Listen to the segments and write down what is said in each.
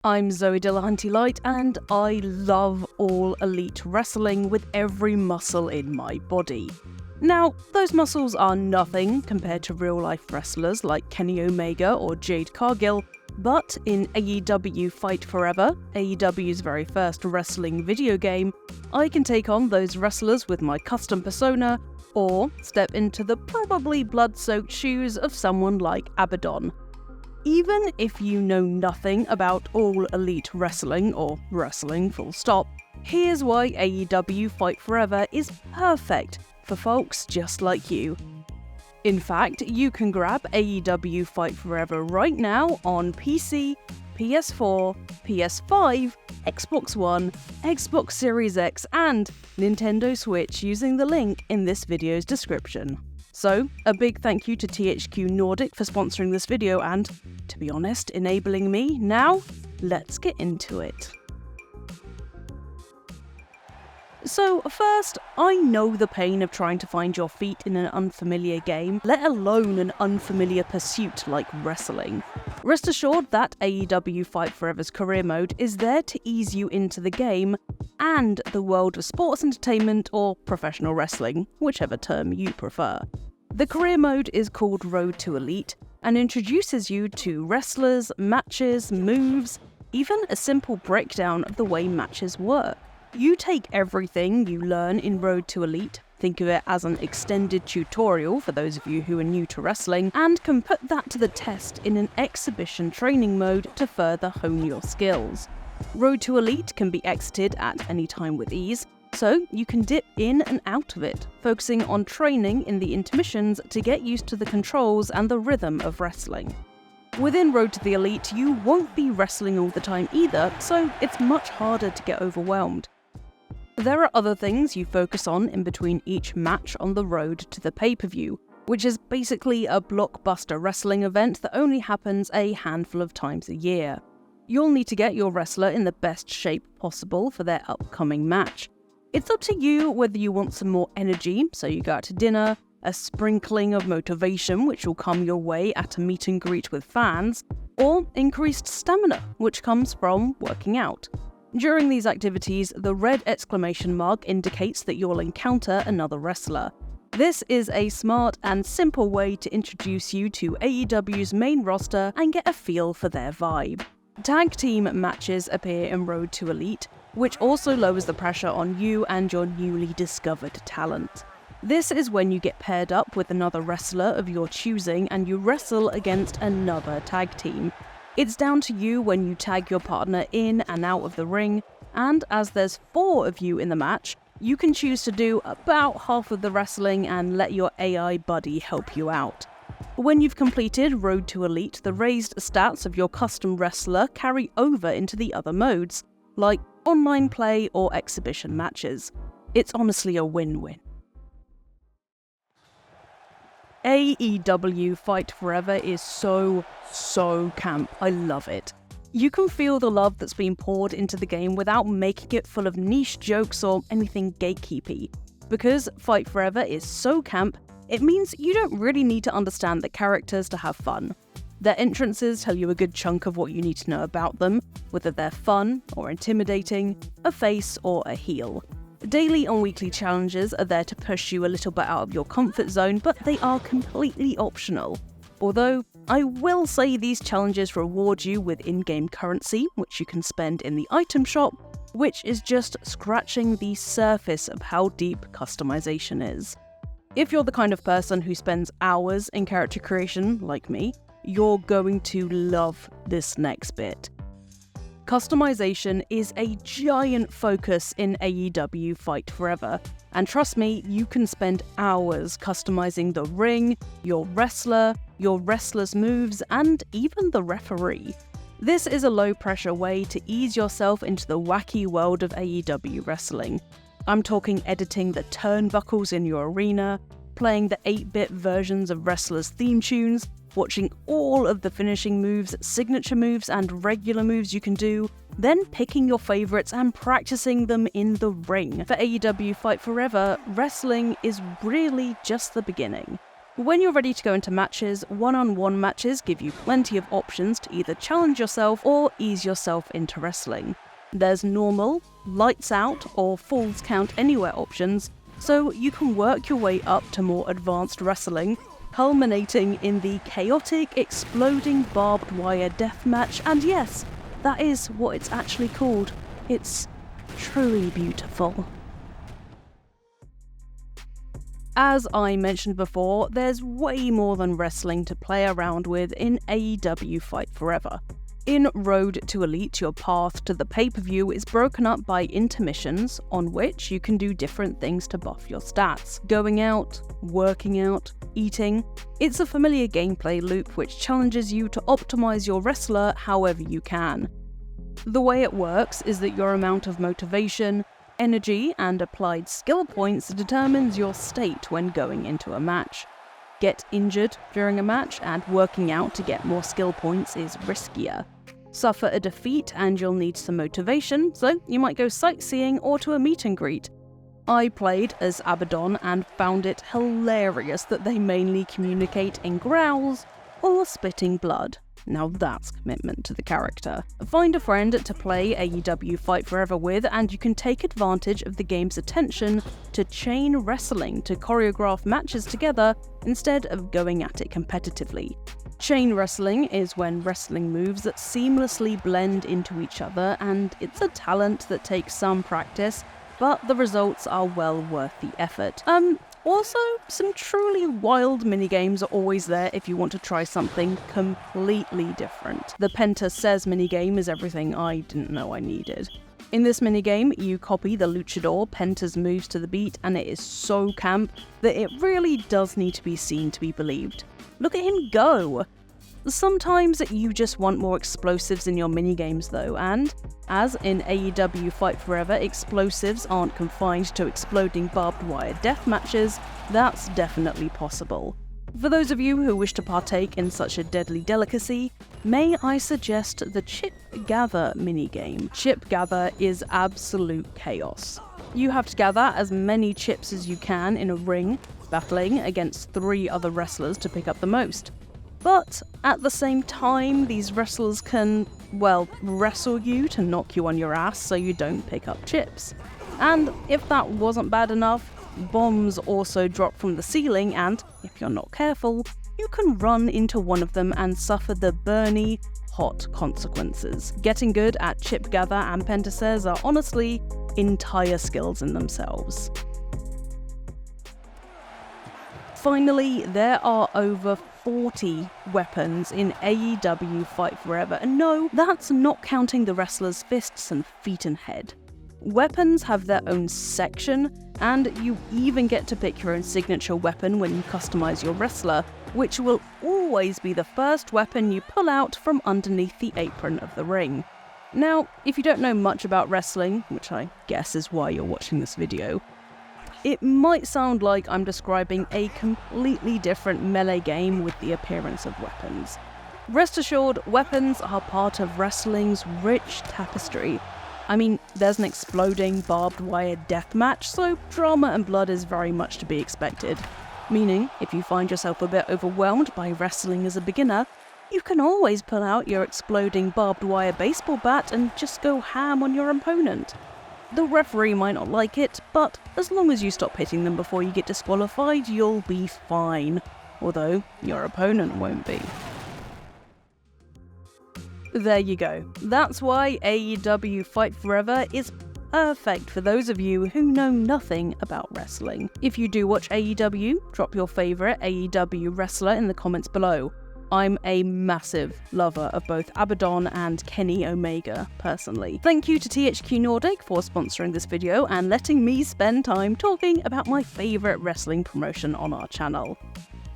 I'm Zoe Delahunty-Light and I love all elite wrestling with every muscle in my body. Now, those muscles are nothing compared to real-life wrestlers like Kenny Omega or Jade Cargill, but in AEW Fight Forever, AEW's very first wrestling video game, I can take on those wrestlers with my custom persona, or step into the probably blood-soaked shoes of someone like Abaddon. Even if you know nothing about all elite wrestling, or wrestling full stop, here's why AEW Fight Forever is perfect for folks just like you. In fact, you can grab AEW Fight Forever right now on PC, PS4, PS5, Xbox One, Xbox Series X, and Nintendo Switch using the link in this video's description. So, a big thank you to THQ Nordic for sponsoring this video and, to be honest, enabling me. Now, let's get into it. So first, I know the pain of trying to find your feet in an unfamiliar game, let alone an unfamiliar pursuit like wrestling. Rest assured that AEW Fight Forever's career mode is there to ease you into the game and the world of sports entertainment or professional wrestling, whichever term you prefer. The career mode is called Road to Elite and introduces you to wrestlers, matches, moves, even a simple breakdown of the way matches work. You take everything you learn in Road to Elite, think of it as an extended tutorial for those of you who are new to wrestling, and can put that to the test in an exhibition training mode to further hone your skills. Road to Elite can be exited at any time with ease, so you can dip in and out of it, focusing on training in the intermissions to get used to the controls and the rhythm of wrestling. Within Road to the Elite, you won't be wrestling all the time either, so it's much harder to get overwhelmed. There are other things you focus on in between each match on the road to the pay-per-view, which is basically a blockbuster wrestling event that only happens a handful of times a year. You'll need to get your wrestler in the best shape possible for their upcoming match. It's up to you whether you want some more energy, so you go out to dinner, a sprinkling of motivation which will come your way at a meet and greet with fans, or increased stamina, which comes from working out. During these activities, the red exclamation mark indicates that you'll encounter another wrestler. This is a smart and simple way to introduce you to AEW's main roster and get a feel for their vibe. Tag team matches appear in Road to Elite, which also lowers the pressure on you and your newly discovered talent. This is when you get paired up with another wrestler of your choosing and you wrestle against another tag team. It's down to you when you tag your partner in and out of the ring, and as there's 4 of you in the match, you can choose to do about half of the wrestling and let your AI buddy help you out. When you've completed Road to Elite, the raised stats of your custom wrestler carry over into the other modes, like online play or exhibition matches. It's honestly a win-win. AEW Fight Forever is so camp. I love it. You can feel the love that's been poured into the game without making it full of niche jokes or anything gatekeepy. Because Fight Forever is so camp, it means you don't really need to understand the characters to have fun. Their entrances tell you a good chunk of what you need to know about them, whether they're fun or intimidating, a face or a heel. Daily and weekly challenges are there to push you a little bit out of your comfort zone, but they are completely optional. Although, I will say these challenges reward you with in-game currency, which you can spend in the item shop, which is just scratching the surface of how deep customization is. If you're the kind of person who spends hours in character creation, like me, you're going to love this next bit. Customization is a giant focus in AEW Fight Forever, and trust me, you can spend hours customizing the ring, your wrestler, your wrestler's moves, and even the referee. This is a low-pressure way to ease yourself into the wacky world of AEW wrestling. I'm talking editing the turnbuckles in your arena, playing the 8-bit versions of wrestlers' theme tunes, watching all of the finishing moves, signature moves, and regular moves you can do, then picking your favourites and practicing them in the ring. For AEW Fight Forever, wrestling is really just the beginning. When you're ready to go into matches, one-on-one matches give you plenty of options to either challenge yourself or ease yourself into wrestling. There's normal, lights out, or falls count anywhere options, so you can work your way up to more advanced wrestling, culminating in the chaotic, exploding barbed wire deathmatch, and yes, that is what it's actually called. It's truly beautiful. As I mentioned before, there's way more than wrestling to play around with in AEW Fight Forever. In Road to Elite, your path to the pay-per-view is broken up by intermissions, on which you can do different things to buff your stats. Going out, working out, eating. It's a familiar gameplay loop which challenges you to optimize your wrestler however you can. The way it works is that your amount of motivation, energy, and applied skill points determines your state when going into a match. Get injured during a match, and working out to get more skill points is riskier. Suffer a defeat and you'll need some motivation, so you might go sightseeing or to a meet and greet. I played as Abaddon and found it hilarious that they mainly communicate in growls or spitting blood. Now that's commitment to the character. Find a friend to play AEW Fight Forever with, and you can take advantage of the game's attention to chain wrestling to choreograph matches together instead of going at it competitively. Chain wrestling is when wrestling moves that seamlessly blend into each other, and it's a talent that takes some practice, but the results are well worth the effort. Also, some truly wild minigames are always there if you want to try something completely different. The Penta Says minigame is everything I didn't know I needed. In this minigame, you copy the luchador Penta's moves to the beat, and it is so camp that it really does need to be seen to be believed. Look at him go! Sometimes you just want more explosives in your minigames though, and, as in AEW Fight Forever, explosives aren't confined to exploding barbed wire death matches, that's definitely possible. For those of you who wish to partake in such a deadly delicacy, may I suggest the Chip Gather minigame. Chip Gather is absolute chaos. You have to gather as many chips as you can in a ring, battling against 3 other wrestlers to pick up the most. But at the same time, these wrestlers can, well, wrestle you to knock you on your ass so you don't pick up chips. And if that wasn't bad enough, bombs also drop from the ceiling, and if you're not careful, you can run into one of them and suffer the burny, hot consequences. Getting good at Chip Gather and Penta Says are honestly entire skills in themselves. Finally, there are over 40 weapons in AEW Fight Forever, and no, that's not counting the wrestlers' fists and feet and head. Weapons have their own section, and you even get to pick your own signature weapon when you customize your wrestler, which will always be the first weapon you pull out from underneath the apron of the ring. Now, if you don't know much about wrestling, which I guess is why you're watching this video, it might sound like I'm describing a completely different melee game with the appearance of weapons. Rest assured, weapons are part of wrestling's rich tapestry. I mean, there's an exploding barbed wire deathmatch, so drama and blood is very much to be expected. Meaning, if you find yourself a bit overwhelmed by wrestling as a beginner, you can always pull out your exploding barbed wire baseball bat and just go ham on your opponent. The referee might not like it, but as long as you stop hitting them before you get disqualified, you'll be fine. Although, your opponent won't be. There you go. That's why AEW Fight Forever is perfect for those of you who know nothing about wrestling. If you do watch AEW, drop your favourite AEW wrestler in the comments below. I'm a massive lover of both Abaddon and Kenny Omega, personally. Thank you to THQ Nordic for sponsoring this video and letting me spend time talking about my favourite wrestling promotion on our channel.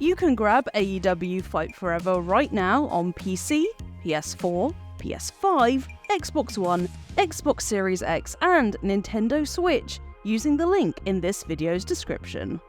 You can grab AEW Fight Forever right now on PC, PS4, PS5, Xbox One, Xbox Series X, and Nintendo Switch using the link in this video's description.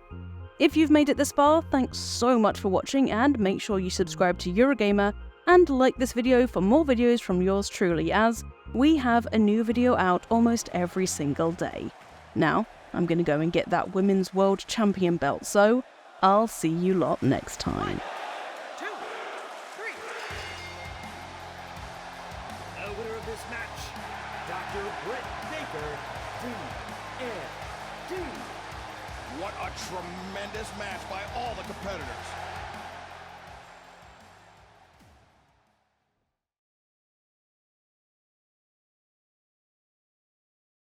If you've made it this far, thanks so much for watching, and make sure you subscribe to Eurogamer and like this video for more videos from yours truly, as we have a new video out almost every single day. Now, I'm gonna go and get that Women's World Champion belt, so I'll see you lot next time. 2, 3. The winner of this match, Dr. Britt Baker, D&D. What a tremendous match by all the competitors.